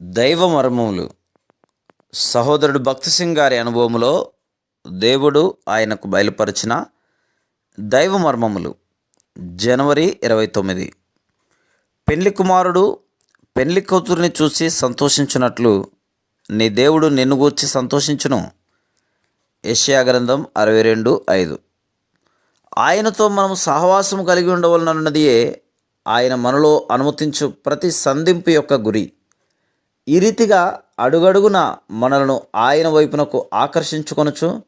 దైవ మర్మములు. సహోదరుడు భక్తి సింగ్ గారి అనుభవములో దేవుడు ఆయనకు బయలుపరిచిన దైవ మర్మములు. జనవరి 29. పెండ్లి కుమారుడు పెండ్లి కూతురిని చూసి సంతోషించున్నట్లు నీ దేవుడు నిన్ను గూర్చి సంతోషించును. యెషయా గ్రంథం 62:5. ఆయనతో మనం సహవాసం కలిగి ఉండవలనన్నదియే ఆయన మనలో అనుమతించు ప్రతి సంధింపు యొక్క గురి. ఈ రీతిగా అడుగడుగున మనలను ఆయన వైపునకు ఆకర్షించుకొనుచు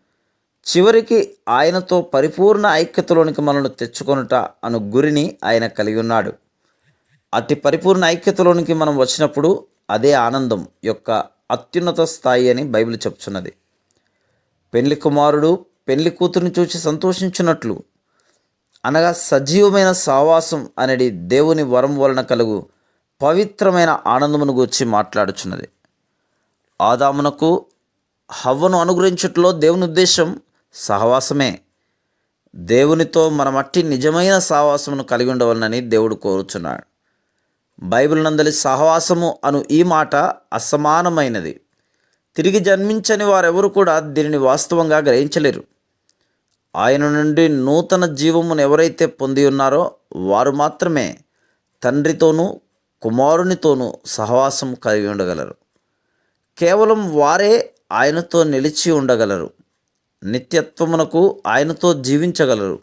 చివరికి ఆయనతో పరిపూర్ణ ఐక్యతలోనికి మనల్ని తెచ్చుకొనుట అను గురిని ఆయన కలిగి ఉన్నాడు. అతి పరిపూర్ణ ఐక్యతలోనికి మనం వచ్చినప్పుడు అదే ఆనందం యొక్క అత్యున్నత స్థాయి అని బైబిల్ చెప్తున్నది. పెండ్లి కుమారుడు పెండ్లి కూతురిని చూసి సంతోషించున్నట్లు అనగా సజీవమైన సహవాసం అనేది దేవుని వరం వలన కలుగు పవిత్రమైన ఆనందమును గూర్చి మాట్లాడుచున్నది. ఆదామునకు హవ్వను అనుగ్రహించుటలో దేవుని ఉద్దేశం సహవాసమే. దేవునితో మనమట్టి నిజమైన సహవాసమును కలిగి ఉండవలనని దేవుడు కోరుచున్నాడు. బైబిల్ నందలి సహవాసము అను ఈ మాట అసమానమైనది. తిరిగి జన్మించని వారెవరు కూడా దీనిని వాస్తవంగా గ్రహించలేరు. ఆయన నుండి నూతన జీవమును ఎవరైతే పొంది ఉన్నారో వారు మాత్రమే తండ్రితోనూ కుమారునితోనూ సహవాసం కలిగి ఉండగలరు. కేవలం వారే ఆయనతో నిలిచి ఉండగలరు. నిత్యత్వమునకు ఆయనతో జీవించగలరు.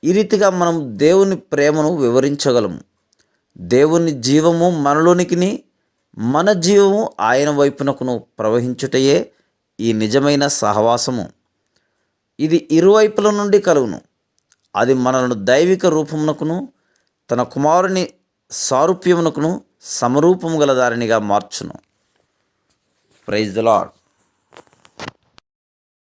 ఈ రీతిగా మనం దేవుని ప్రేమను వివరించగలము. దేవుని జీవము మనలోనికి, మన జీవము ఆయన వైపునకును ప్రవహించుటయే ఈ నిజమైన సహవాసము. ఇది ఇరువైపుల నుండి కలుగును. అది మనలను దైవిక రూపమునకును తన కుమారుని సారూప్యమునకును సమరూపము గల దారినిగా మార్చును. Praise the lord.